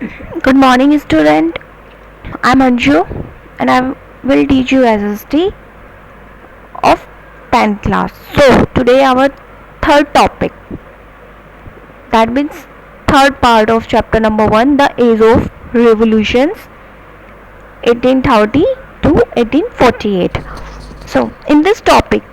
Good morning, student. I'm Anju, and I will teach you SST of 10th class. So today our third topic. That means third part of chapter number 1, the age of revolutions, 1830 to 1848. So in this topic,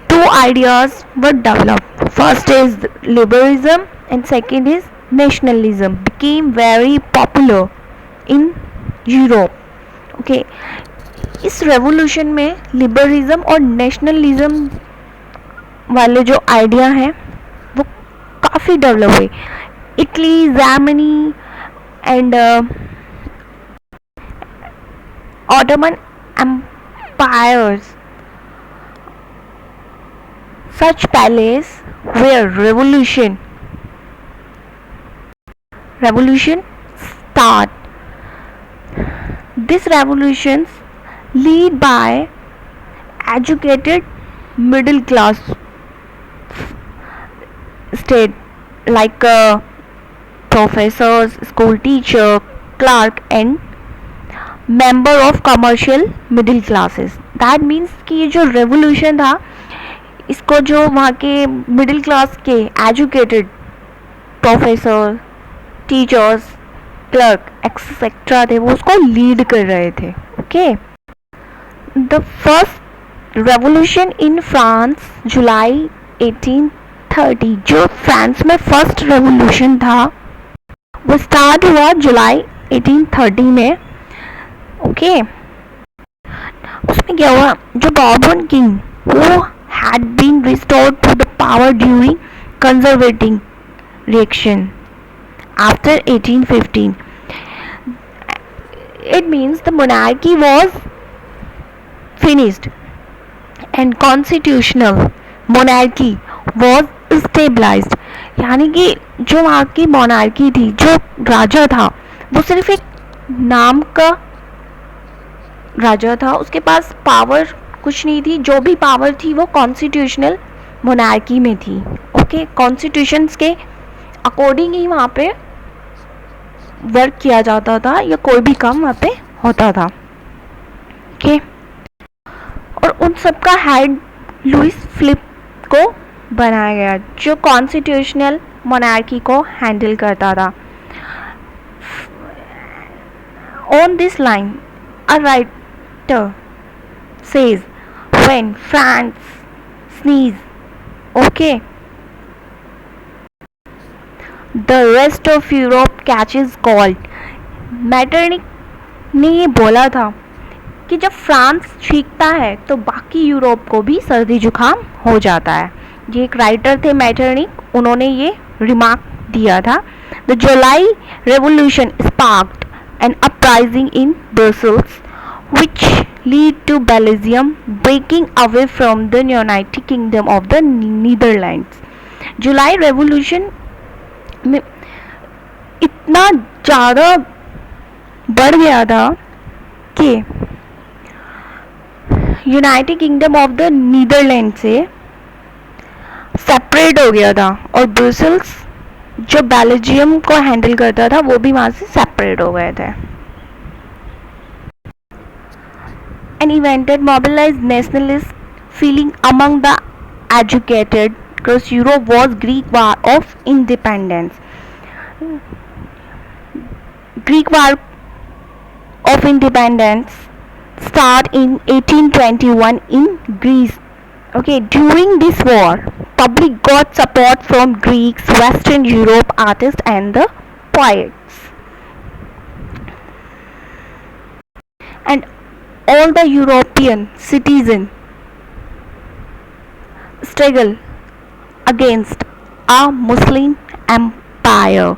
two ideas were developed. First is liberalism and second is nationalism. Became very popular in Europe. Okay, इस revolution में liberalism और nationalism वाले जो idea हैं वो काफ़ी develop हुए. Italy, Germany and Ottoman empires, such palace where revolution start. These revolutions lead by educated middle class state like professors, school teacher, clerk and member of commercial middle classes. That means कि ये जो revolution था इसको जो वहाँ के middle class के educated professor, teachers, clerk etcetera थे वो उसको लीड कर रहे थे. Okay, the first revolution in France July 1830. जो फ्रांस में फर्स्ट रेवोल्यूशन था वो स्टार्ट हुआ जुलाई 1830 में. ओके, उसमें क्या हुआ, जो बॉर्बन किंग वो had been restored to the power during conservative reaction after 1815. It means the monarchy was finished and constitutional monarchy was stabilized. यानी कि जो वहाँ की मोनार्की थी, जो राजा था वो सिर्फ एक नाम का राजा था, उसके पास पावर कुछ नहीं थी. जो भी पावर थी वो कॉन्स्टिट्यूशनल मोनार्की में थी. ओके, कॉन्स्टिट्यूशंस के अकॉर्डिंग ही वहाँ पे वर्क किया जाता था या कोई भी काम वहाँ पे होता था. ओके, और उन सब का हेड लुइस फिलिप को बनाया गया जो कॉन्स्टिट्यूशनल मोनार्की को हैंडल करता था. On this line a writer says when France sneeze, okay, the rest of Europe catches cold. Metternich ने ये बोला था कि जब फ्रांस छींकता है तो बाकी यूरोप को भी सर्दी जुकाम हो जाता है. ये एक राइटर थे मैटरनिक, उन्होंने ये रिमार्क दिया था. The July revolution sparked an uprising in Brussels which lead to Belgium breaking away from the United Kingdom of the Netherlands. July revolution में इतना ज़्यादा बढ़ गया था कि United Kingdom of the Netherlands से सेपरेट हो गया था और ब्रसेल्स जो बेल्जियम को हैंडल करता था वो भी वहाँ से सेपरेट हो गए थे. An event that mobilized nationalist feeling among the educated across Europe was Greek War of Independence. Greek War of Independence start in 1821 in Greece. Okay, during this war, public got support from Greeks, Western Europe artists and the poets. And all the European citizens struggle against a Muslim empire.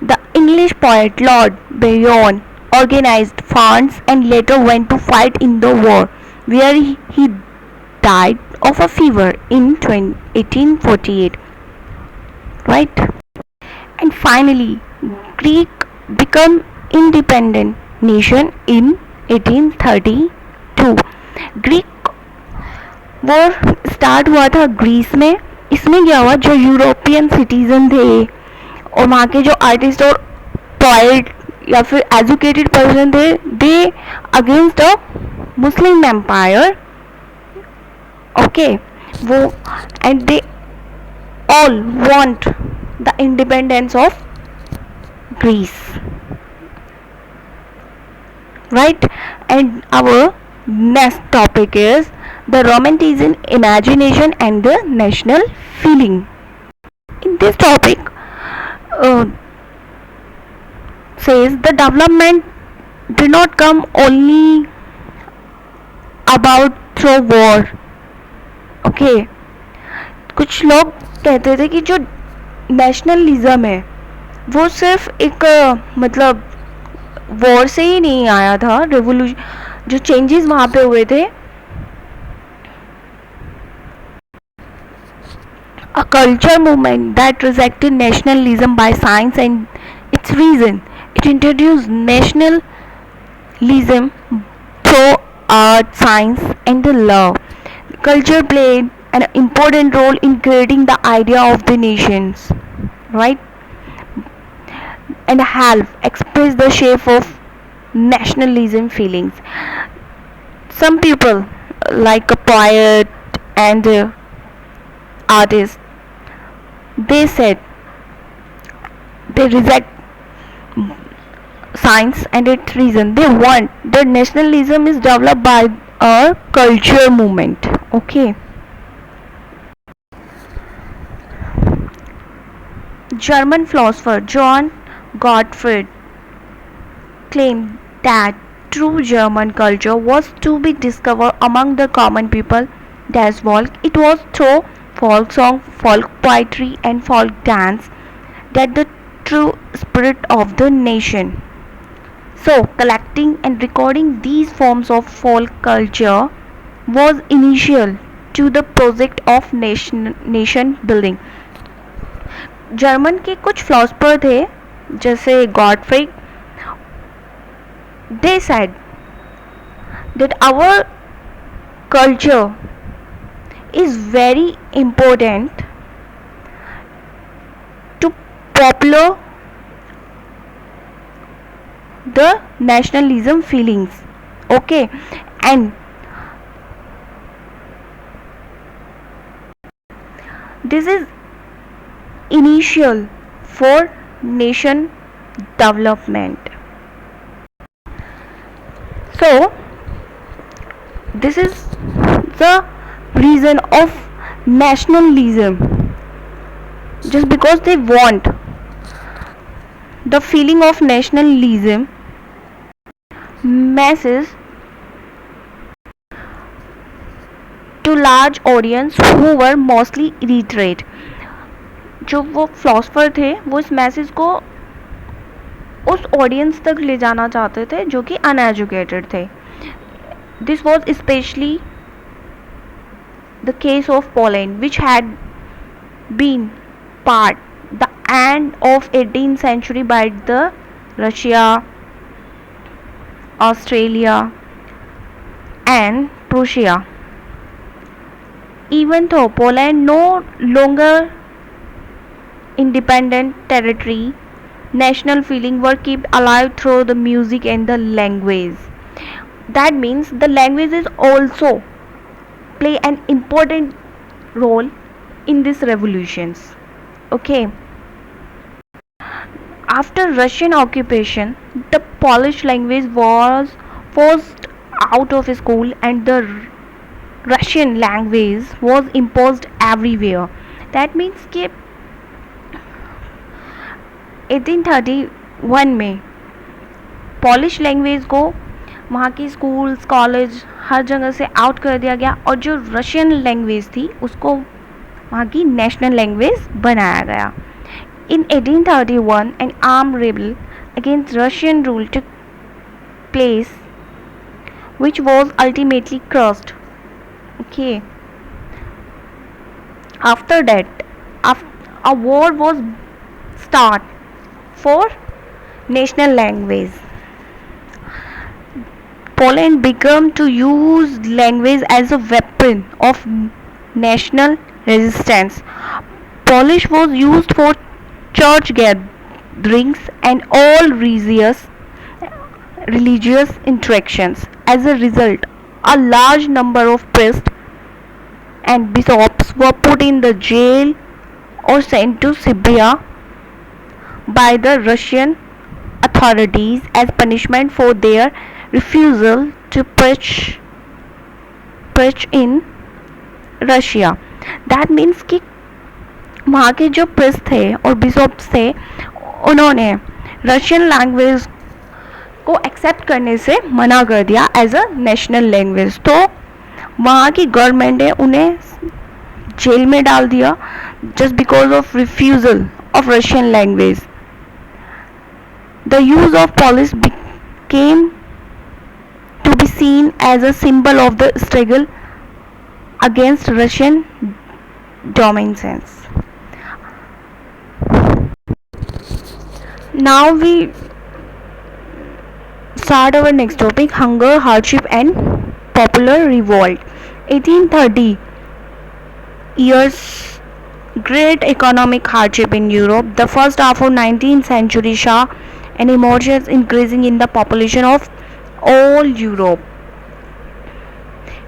The English poet Lord Byron organized funds and later went to fight in the war, where he died of a fever in 1848. Right? And finally, Greek became independent nation in 1832. Greek war start हुआ था Greece में. इसमें क्या हुआ, जो European citizen थे और वहाँ के जो आर्टिस्ट और पोइट या फिर एजुकेटेड पर्सन थे, they against a Muslim empire, okay, वो, and they all want the independence of Greece, right? And our next topic is the romanticism, imagination and the national feeling. In this topic, uh, says the development did not come only about through war, okay? कुछ लोग कहते थे कि जो nationalism है वो सिर्फ एक मतलब वॉर से ही नहीं आया था, रेवोल्यूशन जो चेंजेस वहाँ पे हुए थे, a culture movement that rejected nationalism by science and its reason. It introduced nationalism through art, science, and the law. Culture played an important role in creating the idea of the nations, right? And help express the shape of nationalism feelings. Some people, like a poet and artist, they said they reject science and its reason. They want that nationalism is developed by a culture movement. Okay. German philosopher John Gottfried claimed that true German culture was to be discovered among the common people. Das Volk. It was through folk song, folk poetry, and folk dance that the true spirit of the nation. So, collecting and recording these forms of folk culture was initial to the project of nation building. German के कुछ philosopher थे जैसे Godfrey, they said that our culture is very important to popular the nationalism feelings, okay, and this is initial for nation development. So this is the reason of nationalism, just because they want the feeling of nationalism masses to large audience who were mostly illiterate. जो वो philosopher थे वो इस message को उस audience तक ले जाना चाहते थे जो कि अनएजुकेटेड थे. This was specially the case of Poland which had been part the end of 18th century by the Russia, Australia and Prussia. Even though Poland no longer independent territory, national feeling were kept alive through the music and the language. That means the language is also play an important role in these revolutions. Okay. After Russian occupation, the Polish language was forced out of school and the Russian language was imposed everywhere. That means कि 1831 में polish language को वहाँ की schools, college, हर जगह से out कर दिया गया और जो रशियन लैंग्वेज थी उसको वहाँ की नेशनल लैंग्वेज बनाया गया. In 1831, an armed rebel against Russian rule took place, which was ultimately crushed. Okay. After that, a war was started for national language. Poland began to use language as a weapon of national resistance. Polish was used for church gatherings, and all religious interactions. As a result, a large number of priests and bishops were put in the jail or sent to Siberia by the Russian authorities as punishment for their refusal to preach in Russia. That means कि वहाँ के जो priest थे और बिशॉप्स थे उन्होंने Russian language को accept करने से मना कर दिया एज अ नेशनल लैंग्वेज. तो वहाँ की गवर्नमेंट ने उन्हें जेल में डाल दिया just because of refusal of Russian language. The use of police became to be seen as a symbol of the struggle against Russian dominance. Now we start our next topic, hunger, hardship and popular revolt. 1830 years great economic hardship in Europe. The first half of 19th century saw an emergence increasing in the population of all Europe.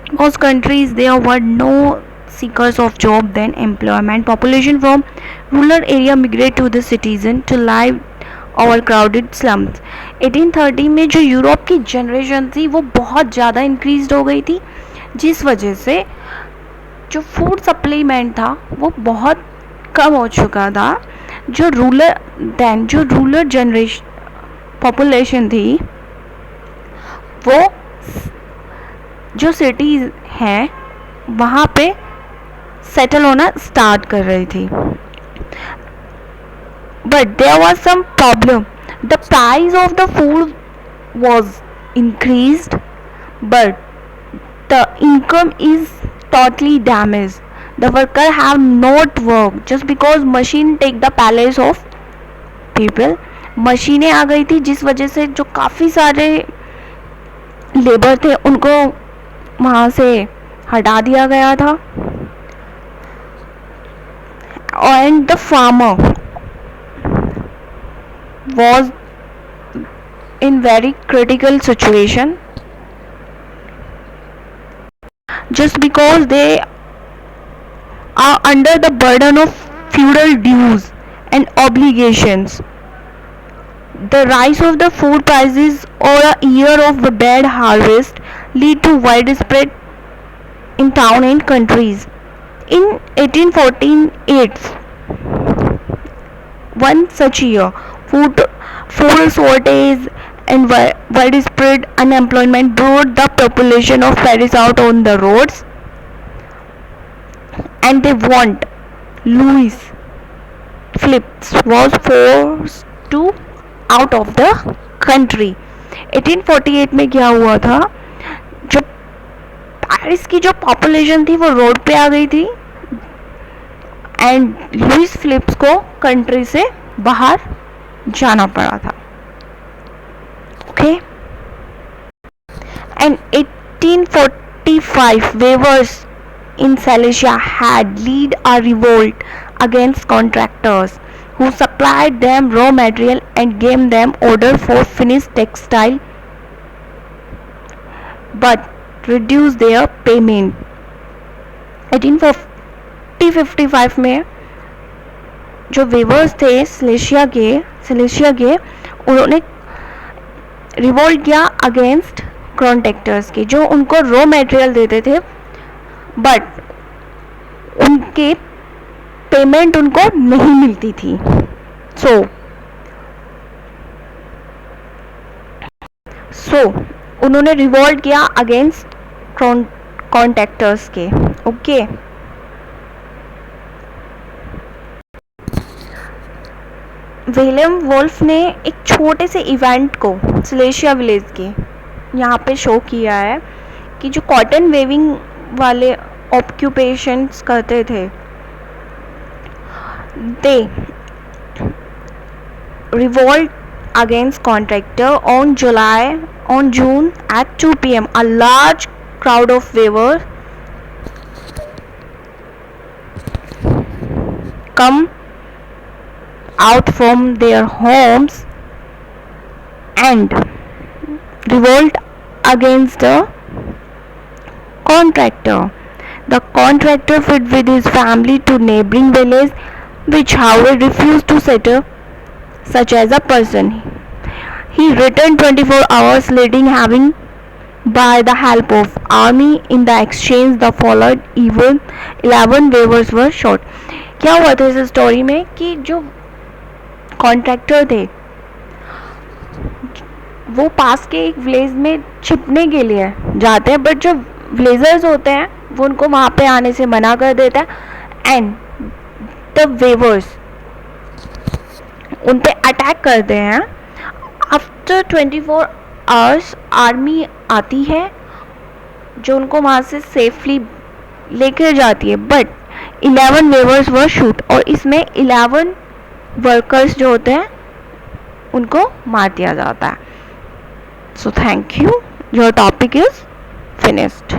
In most countries there were no seekers of job than employment. Population from rural area migrate to the citizen to live overcrowded slums. 1830 में जो Europe की generation थी वो बहुत ज़्यादा increase हो गई थी, जिस वजह से जो फूड सप्लीमेंट था वो बहुत कम हो चुका था. जो रूरल जनरेशन पॉपुलेशन थी वो जो सिटीज़ हैं वहाँ पे सेटल होना स्टार्ट कर रही थी. But there was some problem. The price of the food was increased but the income is totally damage. The worker have not work just because machine take the palace of people. मशीनें आ गई थी जिस वजह से जो काफ़ी सारे लेबर थे उनको वहाँ से हटा दिया गया था. And the farmer was in very critical situation just because they are under the burden of feudal dues and obligations. The rise of the food prices or a year of the bad harvest lead to widespread in town and countries. In 1848, one such year, food shortage and widespread unemployment brought the population of Paris out on the roads, and they want Louis Philippe was forced to out of the country. 1848 में क्या हुआ था, जो Paris की जो population थी वो road पे आ गई थी एंड लुइस फिलिप्स को कंट्री से बाहर जाना पड़ा था. Okay. And 1845 weavers in Silesia had led a revolt against contractors who supplied them raw material and gave them order for finished textile but reduced their payment. 1855 में जो weavers थे Silesia के उन्होंने रिवोल्ट किया अगेंस्ट कॉन्ट्रैक्टर्स के जो उनको raw material देते थे बट उनके पेमेंट उनको नहीं मिलती थी. सो उन्होंने रिवोल्ट किया अगेंस्ट कॉन्ट्रैक्टर्स के. ओके. विलियम वोल्फ ने एक छोटे से इवेंट को सिलेशिया विलेज के यहाँ पे शो किया है कि जो कॉटन वेविंग वाले ऑक्यूपेशंस करते थे they revolt against contractor on June at 2 p.m. A large crowd of weavers come out from their homes and revolt against the contractor. The contractor fled with his family to neighboring village, which however refused to settle such as a person. He returned 24 hours later, having by the help of army. In the exchange the followed even 11 waivers were shot. क्या हुआ था इस story में कि जो contractor थे वो पास के एक विलेज में छिपने के लिए जाते हैं, बट जो विलेजर्स होते हैं वो उनको वहाँ पे आने से मना कर देता है एंड द वेवर्स उन पे अटैक करते हैं. आफ्टर 24 आवर्स आर्मी आती है जो उनको वहाँ से सेफली लेकर जाती है, बट 11 वेवर्स वर शूट और इसमें 11 वर्कर्स जो होते हैं उनको मार दिया जाता है. So thank you. Your topic is finished.